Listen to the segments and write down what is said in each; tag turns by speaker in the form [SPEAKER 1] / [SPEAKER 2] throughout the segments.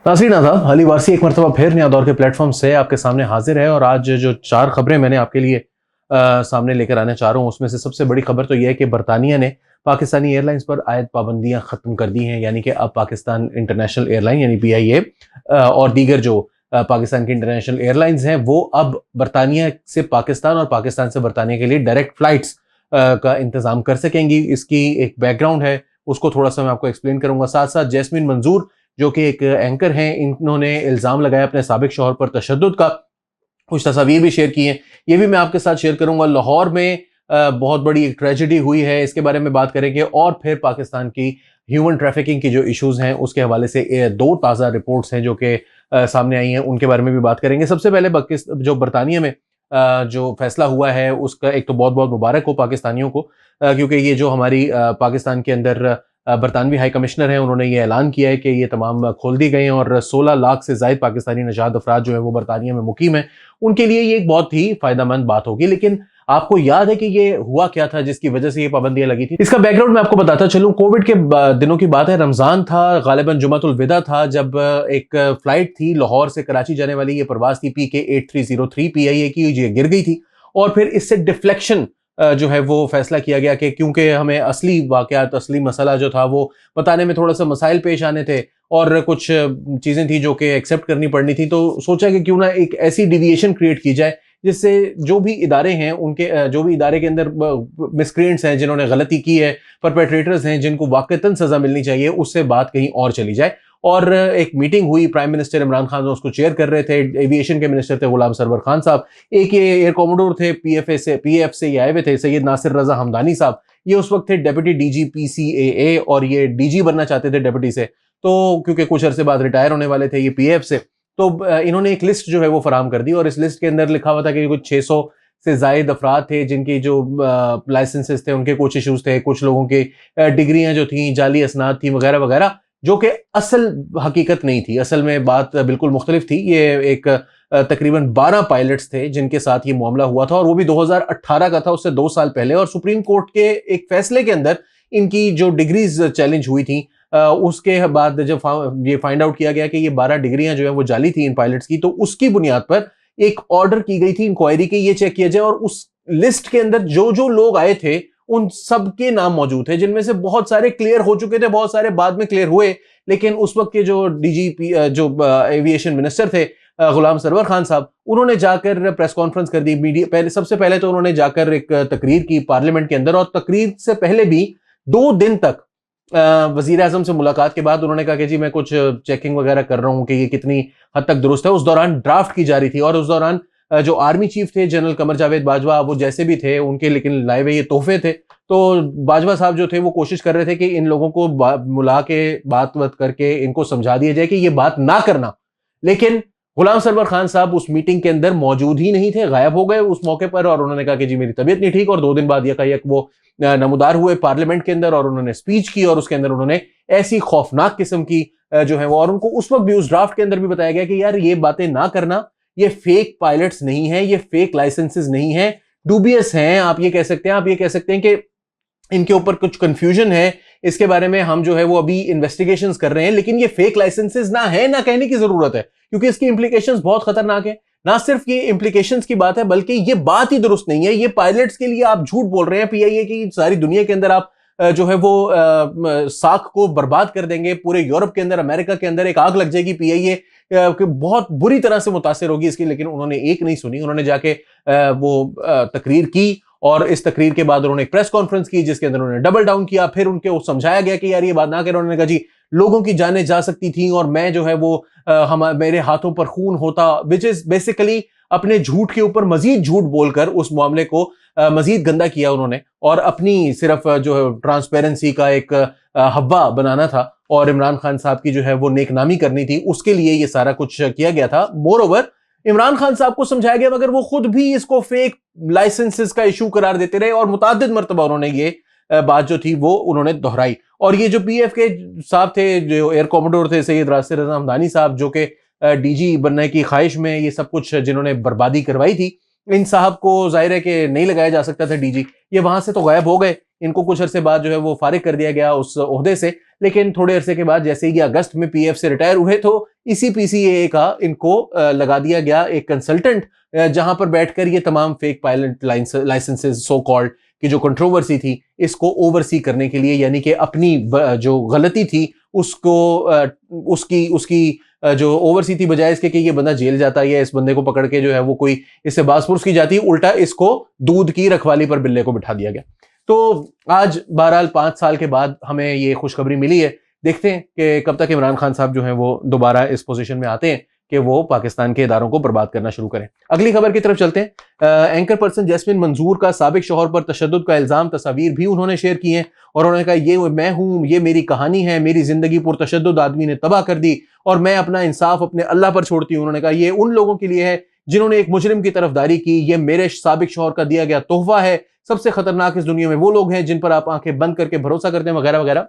[SPEAKER 1] नाज़रीन आदाब, अली वारसी एक मरतबा फिर नया दौर के प्लेटफॉर्म से आपके सामने हाजिर है। और आज जो 4 खबरें मैंने आपके लिए सामने लेकर आने चाह रहा हूँ, उसमें से सबसे बड़ी खबर तो यह है कि बरतानिया ने पाकिस्तानी एयरलाइंस पर आयद पाबंदियां ख़त्म कर दी हैं। यानी कि अब पाकिस्तान इंटरनेशनल एयरलाइन यानी PIA और दीगर जो पाकिस्तान की इंटरनेशनल एयरलाइंस हैं, वो अब बरतानिया से पाकिस्तान और पाकिस्तान से बरतानिया के लिए डायरेक्ट फ़्लाइट्स का इंतज़ाम कर सकेंगी। इसकी एक बैकग्राउंड है, उसको थोड़ा सा मैं आपको एक्सप्लेन करूँगा। साथ साथ जैस्मिन मंजूर जो कि एक एंकर हैं, इन्होंने इल्ज़ाम लगाया अपने साबिक शौहर पर तशद्दुद का, कुछ तस्वीर भी शेयर की हैं, ये भी मैं आपके साथ शेयर करूंगा। लाहौर में बहुत बड़ी एक ट्रेजेडी हुई है, इसके बारे में बात करेंगे। और फिर पाकिस्तान की ह्यूमन ट्रैफिकिंग की जो इश्यूज हैं उसके हवाले से 2 ताज़ा रिपोर्ट्स हैं जो कि सामने आई हैं, उनके बारे में भी बात करेंगे। सबसे पहले जो बरतानिया में जो फैसला हुआ है उसका एक तो बहुत बहुत मुबारक हो पाकिस्तानियों को, क्योंकि ये जो हमारी पाकिस्तान के अंदर बरतानवी हाई कमिश्नर हैं, उन्होंने ये ऐलान किया है कि ये तमाम खोल दी गई हैं और 16 लाख से ज़ायद पाकिस्तानी नजात अफराद जो है वो बरतानिया में मुकीम है, उनके लिए ये एक बहुत ही फ़ायदेमंद बात होगी। लेकिन आपको याद है कि ये हुआ क्या था जिसकी वजह से ये पाबंदियां लगी थी? इसका बैकग्राउंड मैं आपको बताता चलूं। कोविड के दिनों की बात है, रमज़ान था, गालिबन जुमातुल विदा था, जब एक फ़्लाइट थी लाहौर से कराची जाने वाली, ये परवाज़ थी PK8303 PIA की, ये गिर गई थी। और फिर इससे डिफ्लेक्शन जो है वो फैसला किया गया कि क्योंकि हमें असली वाकयात, असली मसला जो था वो बताने में थोड़ा सा मसाइल पेश आने थे और कुछ चीज़ें थी जो कि एक्सेप्ट करनी पड़नी थी, तो सोचा कि क्यों ना एक ऐसी डिविएशन क्रिएट की जाए जिससे जो भी इदारे हैं, उनके जो भी इदारे के अंदर मिसक्रिएंट्स हैं, जिन्होंने गलती की है, परपेट्रेटर्स हैं जिनको वाकईतन सज़ा मिलनी चाहिए, उससे बात कहीं और चली जाए। और एक मीटिंग हुई, प्राइम मिनिस्टर इमरान खान उसको चेयर कर रहे थे, एविएशन के मिनिस्टर थे गुलाम सरवर खान साहब, एक ये एयर कॉमोडोर थे PF से ये आए हुए थे सैयद नासिर रजा हमदानी साहब, ये उस वक्त थे डेप्यूटी DG PCAA और ये DG बनना चाहते थे डेप्यूटी से, तो क्योंकि कुछ अरसे बाद रिटायर होने वाले थे ये PF से, तो इन्होंने एक लिस्ट जो है वो फराम कर दी और इस लिस्ट के अंदर लिखा हुआ था कि कुछ 600 से जायद अफराद थे जिनकी जो लाइसेंसेस थे उनके कुछ इशूज थे, कुछ लोगों की डिग्रियां जो थी जाली असनाद थी वगैरह वगैरह, जो कि असल हकीकत नहीं थी। असल में बात बिल्कुल मुख्तलिफ थी। ये एक तकरीबन 12 पायलट्स थे जिनके साथ ये मामला हुआ था और वो भी 2018 का था, उससे 2 साल पहले। और सुप्रीम कोर्ट के एक फैसले के अंदर इनकी जो डिग्रीज चैलेंज हुई थी, उसके बाद जब ये फाइंड आउट किया गया कि ये 12 डिग्रियां जो है वो जाली थी इन पायलट्स की, तो उसकी बुनियाद पर एक ऑर्डर की गई थी इंक्वायरी की, ये चेक किया जाए। और उस लिस्ट के अंदर जो जो लोग आए थे उन सबके नाम मौजूद थे, जिनमें से बहुत सारे क्लियर हो चुके थे, बहुत सारे बाद में क्लियर हुए। लेकिन उस वक्त के जो DGP जो एविएशन मिनिस्टर थे गुलाम सरवर खान साहब, उन्होंने जाकर प्रेस कॉन्फ्रेंस कर दी। मीडिया पहले, सबसे पहले तो उन्होंने जाकर एक तकरीर की पार्लियामेंट के अंदर, और तकरीर से पहले भी 2 दिन तक वजीर आजम से मुलाकात के बाद उन्होंने कहा कि जी मैं कुछ चेकिंग वगैरह कर रहा हूं कि ये कितनी हद तक दुरुस्त है। उस दौरान ड्राफ्ट की जा रही थी और उस दौरान जो आर्मी चीफ थे जनरल कमर जावेद बाजवा, वो जैसे भी थे उनके लेकिन लाए हुए ये तोहफे थे, तो बाजवा साहब जो थे वो कोशिश कर रहे थे कि इन लोगों को बुला के बात करके इनको समझा दिया जाए कि ये बात ना करना। लेकिन गुलाम सरवर खान साहब उस मीटिंग के अंदर मौजूद ही नहीं थे, गायब हो गए उस मौके पर। और उन्होंने कहा कि जी मेरी तबीयत नहीं ठीक, और 2 दिन बाद यकायक वो नमूदार हुए पार्लियामेंट के अंदर और उन्होंने स्पीच की और उसके अंदर उन्होंने ऐसी खौफनाक किस्म की जो है वो, और उनको उस वक्त भी उस ड्राफ्ट के अंदर भी बताया गया कि यार ये बातें ना करना, ये फेक पायलट्स नहीं है, ये फेक लाइसेंसेस नहीं है, डूबियस हैं, आप ये कह सकते हैं, आप ये कह सकते हैं कि इनके ऊपर कुछ कंफ्यूजन है, इसके बारे में हम जो है वो अभी इन्वेस्टिगेशंस कर रहे हैं, लेकिन ये फेक लाइसेंसेस ना है ना कहने की जरूरत है, क्योंकि इसकी इंप्लीकेशंस बहुत खतरनाक है। ना सिर्फ ये इंप्लीकेशंस की बात है, बल्कि ये बात ही दुरुस्त नहीं है। ये पायलट्स के लिए आप झूठ बोल रहे हैं, PIA की सारी दुनिया के अंदर आप जो है वो साख को बर्बाद कर देंगे। पूरे यूरोप के अंदर, अमेरिका के अंदर एक आग लग जाएगी, PIA बहुत बुरी तरह से मुतासिर होगी इसकी। लेकिन उन्होंने एक नहीं सुनी, उन्होंने जाके वो तकरीर की और इस तकरीर के बाद उन्होंने एक प्रेस कॉन्फ्रेंस की जिसके अंदर उन्होंने डबल डाउन किया। फिर उनको समझाया गया कि यार ये बात ना करें। उन्होंने कहा जी लोगों की जानें जा सकती थी और मैं जो है वो मेरे हाथों पर खून होता, विच इज बेसिकली अपने झूठ के ऊपर मजीद झूठ बोलकर उस मामले को मजीद गंदा किया उन्होंने, और अपनी सिर्फ जो है ट्रांसपेरेंसी का एक हब्बा बनाना था और इमरान खान साहब की जो है वो नेकनामी करनी थी, उसके लिए ये सारा कुछ किया गया था। मोर ओवर इमरान खान साहब को समझाया गया, मगर वो खुद भी इसको फेक लाइसेंसेस का इशू करार देते रहे और मुतादिद मरतबा उन्होंने ये बात जो थी वो उन्होंने दोहराई। और ये जो PF के साहब थे, जो एयर कॉमोडोर थे सैयद नासिर रजा हमदानी साहब, जो कि DG बनने की ख्वाहिश में ये सब कुछ जिन्होंने बर्बादी करवाई थी, इन साहब को जाहिर है कि नहीं लगाया जा सकता था DG, ये वहां से तो गायब हो गए। इनको कुछ अरसे बाद जो है वो फारिग कर दिया गया उस ओहदे से। लेकिन थोड़े अरसे के बाद जैसे ही अगस्त में पीएफ से रिटायर हुए तो इसी पीसीए का इनको लगा दिया गया एक कंसल्टेंट, जहां पर बैठकर ये तमाम fake pilot licences so called की जो कंट्रोवर्सी थी इसको ओवरसी करने के लिए, यानी कि अपनी जो गलती थी उसको उसकी उसकी जो ओवरसी थी, बजाय इसके कि ये बंदा जेल जाता है या इस बंदे को पकड़ के जो है वो कोई इससे बासपुरस की जाती, उल्टा इसको दूध की रखवाली पर बिल्ले को बिठा दिया गया। तो आज बहरहाल 5 साल के बाद हमें ये खुशखबरी मिली है। देखते हैं कि कब तक इमरान खान साहब जो हैं वो दोबारा इस पोजीशन में आते हैं कि वो पाकिस्तान के इदारों को बर्बाद करना शुरू करें। अगली खबर की तरफ चलते हैं। एंकर पर्सन जैस्मिन मंजूर का साबिक शौहर पर तशद्दुद का इल्जाम, तस्वीर भी उन्होंने शेयर की हैं और उन्होंने कहा ये मैं हूं, ये मेरी कहानी है, मेरी जिंदगी पुरतशद्दुद आदमी ने तबाह कर दी और मैं अपना इंसाफ अपने अल्लाह पर छोड़ती हूं। उन्होंने कहा ये उन लोगों के लिए है जिन्होंने एक मुजरिम की तरफदारी की, ये मेरे साबिक शौहर का दिया गया तोहफा है। सबसे खतरनाक इस दुनिया में वो लोग हैं जिन पर आप आंखें बंद करके भरोसा करते हैं, वगैरह वगैरह।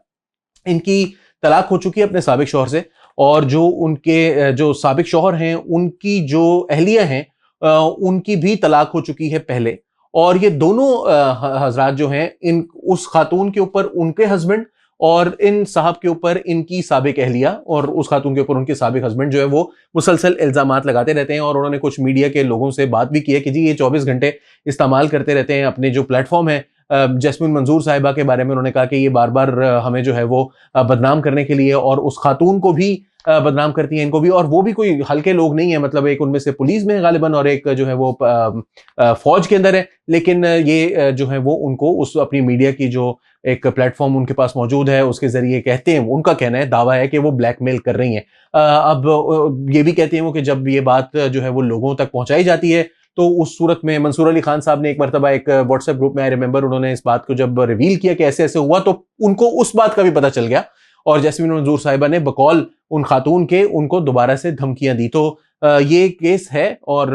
[SPEAKER 1] इनकी तलाक हो चुकी है अपने साबिक शौहर से और जो उनके जो साबिक शौहर हैं उनकी जो अहलिया हैं उनकी भी तलाक हो चुकी है पहले। और ये दोनों हजरात जो हैं इन उस खातून के ऊपर उनके हस्बैंड और इन साहब के ऊपर इनकी साबिक अहलिया और उस खातून के ऊपर उनके साबिक हस्बैंड जो है वो मुसलसल इल्जामात लगाते रहते हैं। और उन्होंने कुछ मीडिया के लोगों से बात भी की है कि जी ये 24 घंटे इस्तेमाल करते रहते हैं अपने जो प्लेटफॉर्म है जैस्मिन मंजूर साहिबा के बारे में। उन्होंने कहा कि ये बार बार हमें जो है वो बदनाम करने के लिए और उस खातून को भी बदनाम करती हैं, इनको भी, और वो भी कोई हल्के लोग नहीं है, मतलब एक उनमें से पुलिस में है गालिबन और एक जो है वो फौज के अंदर है। लेकिन ये जो है वो उनको उस अपनी मीडिया की जो एक प्लेटफॉर्म उनके पास मौजूद है उसके जरिए कहते हैं, उनका कहना है, दावा है कि वो ब्लैकमेल कर रही हैं। अब ये भी कहते हैं वो कि जब ये बात जो है वो लोगों तक पहुंचाई जाती है तो उस सूरत में मंसूर अली खान साहब ने एक मरतबा एक व्हाट्सएप ग्रुप में, आई रिमेंबर, उन्होंने इस बात को जब रिवील किया कि ऐसे ऐसे हुआ तो उनको उस बात का भी पता चल गया और जैस्मिन मंजूर साहिबा ने बकौल उन खातून के उनको दोबारा से धमकियां दी। तो ये केस है और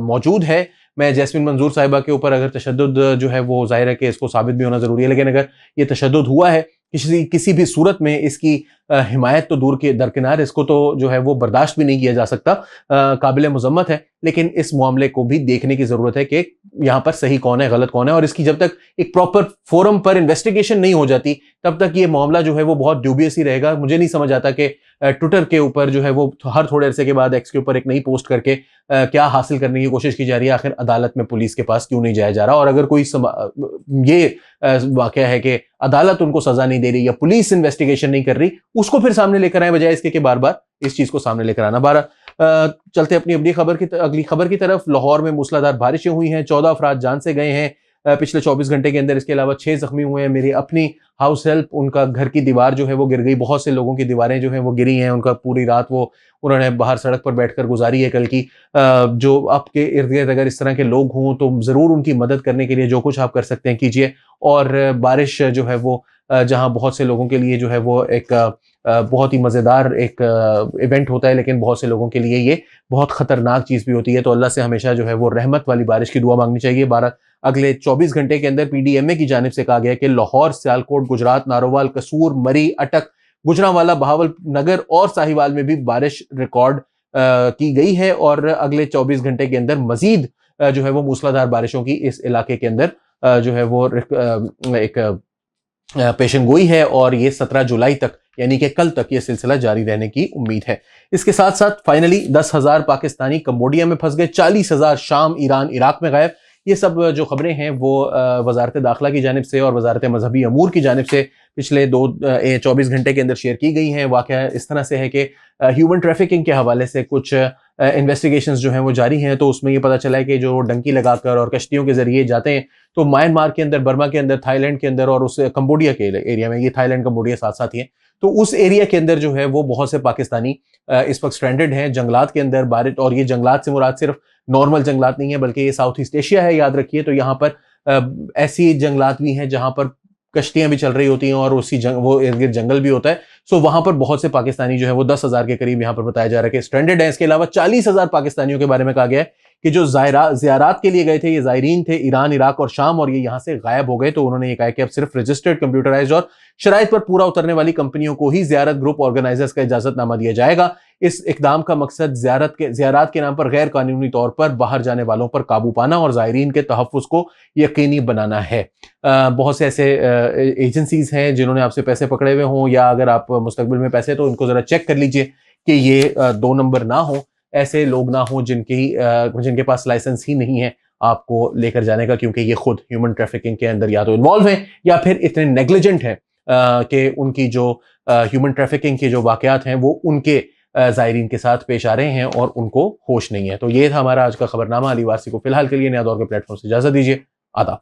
[SPEAKER 1] मौजूद है। मैं जैस्मिन मंजूर साहिबा के ऊपर अगर तशद्दुद जो है वो जाहिर है कि इसको साबित भी होना जरूरी है, लेकिन अगर ये तशद्दुद हुआ है किसी भी सूरत में इसकी हिमायत तो दूर के दरकिनार, इसको तो जो है वो बर्दाश्त भी नहीं किया जा सकता, काबिल मुज़म्मत है। लेकिन इस मामले को भी देखने की जरूरत है कि यहाँ पर सही कौन है गलत कौन है, और इसकी जब तक एक प्रॉपर फोरम पर इन्वेस्टिगेशन नहीं हो जाती तब तक ये मामला जो है वो बहुत ड्यूबियस ही रहेगा। मुझे नहीं समझ आता कि ट्विटर के ऊपर जो है वो हर थोड़े अरसे के बाद एक्स के ऊपर एक नई पोस्ट करके क्या हासिल करने की कोशिश की जा रही है। आखिर अदालत में पुलिस के पास क्यों नहीं जाया जा रहा, और अगर कोई ये वाकया है कि अदालत उनको सजा नहीं दे रही या पुलिस इन्वेस्टिगेशन नहीं कर रही, उसको फिर सामने लेकर आए बजाय इसके कि बार बार इस चीज को सामने लेकर आना। चलते अपनी अगली खबर की तरफ। लाहौर में मूसलाधार बारिशें हुई हैं, 14 अफराद जान से गए हैं पिछले 24 घंटे के अंदर। इसके अलावा 6 जख्मी हुए हैं। मेरी अपनी हाउस हेल्प, उनका घर की दीवार जो है वो गिर गई। बहुत से लोगों की दीवारें जो है वो गिरी हैं, उनका पूरी रात वो उन्होंने बाहर सड़क पर बैठकर गुजारी है। कल की जो आपके इर्द गिर्द अगर इस तरह के लोग हों तो जरूर उनकी मदद करने के लिए जो कुछ आप कर सकते हैं कीजिए। और बारिश जो है वो जहां बहुत से लोगों के लिए जो है वो एक बहुत ही मज़ेदार एक इवेंट होता है, लेकिन बहुत से लोगों के लिए ये बहुत ख़तरनाक चीज़ भी होती है। तो अल्लाह से हमेशा जो है वो रहमत वाली बारिश की दुआ मांगनी चाहिए। अगले 24 घंटे के अंदर पीडीएमए की जानिब से कहा गया कि लाहौर, सियालकोट, गुजरात, नारोवाल, कसूर, मरी, अटक, गुजरांवाला, बहावल नगर और साहिवाल में भी बारिश रिकॉर्ड की गई है। और अगले 24 घंटे के अंदर मजीद जो है वो मूसलाधार बारिशों की इस इलाके के अंदर जो है वो एक पेशन गोई है और ये 17 जुलाई तक यानी कि कल तक ये सिलसिला जारी रहने की उम्मीद है। इसके साथ साथ फाइनली 10,000 पाकिस्तानी कंबोडिया में फंस गए, 40,000 शाम, ईरान, इराक में गायब। ये सब जो खबरें हैं वो वजारत दाखिला की जानिब से और वजारत मजहबी अमूर की जानिब से पिछले 24 घंटे के अंदर शेयर की गई हैं। वाकया इस तरह से है कि ह्यूमन ट्रैफिकिंग के हवाले से कुछ इन्वेस्टिगेशंस जो हैं वो जारी हैं। तो उसमें ये पता चला है कि जो डंकी लगाकर और कश्तियों के जरिए जाते हैं तो म्यांमार के अंदर, बर्मा के अंदर, थाईलैंड के अंदर और उस कंबोडिया के एरिया में, ये थाईलैंड कंबोडिया साथ साथ ही है, तो उस एरिया के अंदर जो है वो बहुत से पाकिस्तानी इस वक्त स्ट्रैंडेड हैं जंगलात के अंदर। बारिश, और ये जंगलात से मुराद सिर्फ नॉर्मल जंगलात नहीं है बल्कि ये साउथ ईस्ट एशिया है, याद रखिए। तो यहाँ पर ऐसी जंगलात भी हैं जहाँ पर कश्तियां भी चल रही होती हैं और उसी वो इर्द गिर्द जंगल भी होता है। सो वहां पर बहुत से पाकिस्तानी जो है वो 10,000 के करीब यहाँ पर बताया जा रहा है कि स्ट्रैंडेड है। इसके अलावा 40,000 पाकिस्तानियों के बारे में कहा गया है कि जो ज़ियारात के लिए गए थे, ये ज़ायरीन थे ईरान, इराक और शाम, और ये यहाँ से गायब हो गए। तो उन्होंने ये कहा कि अब सिर्फ रजिस्टर्ड, कंप्यूटराइज्ड और शराइत पर पूरा उतरने वाली कंपनियों को ही ज़ियारत ग्रुप ऑर्गेनाइजर्स का इजाजतनामा दिया जाएगा। इस इकदाम का मकसद ज़ियारत के नाम पर गैर कानूनी तौर पर बाहर जाने वालों पर काबू पाना और ज़ायरीन के तहफ़्फ़ुज़ को यकीनी बनाना है। बहुत से ऐसे एजेंसीज हैं जिन्होंने आपसे पैसे पकड़े हुए हों, या अगर आप मुस्तकबिल में पैसे, तो इनको ज़रा चेक कर लीजिए कि ये 2 नंबर ना हो, ऐसे लोग ना हो जिनके पास लाइसेंस ही नहीं है आपको लेकर जाने का, क्योंकि ये खुद ह्यूमन ट्रैफिकिंग के अंदर या तो इन्वॉल्व हैं या फिर इतने नेग्लिजेंट हैं कि उनकी जो ह्यूमन ट्रैफिकिंग के जो वाकयात हैं वो उनके ज़ायरीन के साथ पेश आ रहे हैं और उनको होश नहीं है। तो ये था हमारा आज का खबरनामा। अली वारसी को फिलहाल के लिए नया दौर के प्लेटफॉर्म से इजाज़त दीजिए। आदाब।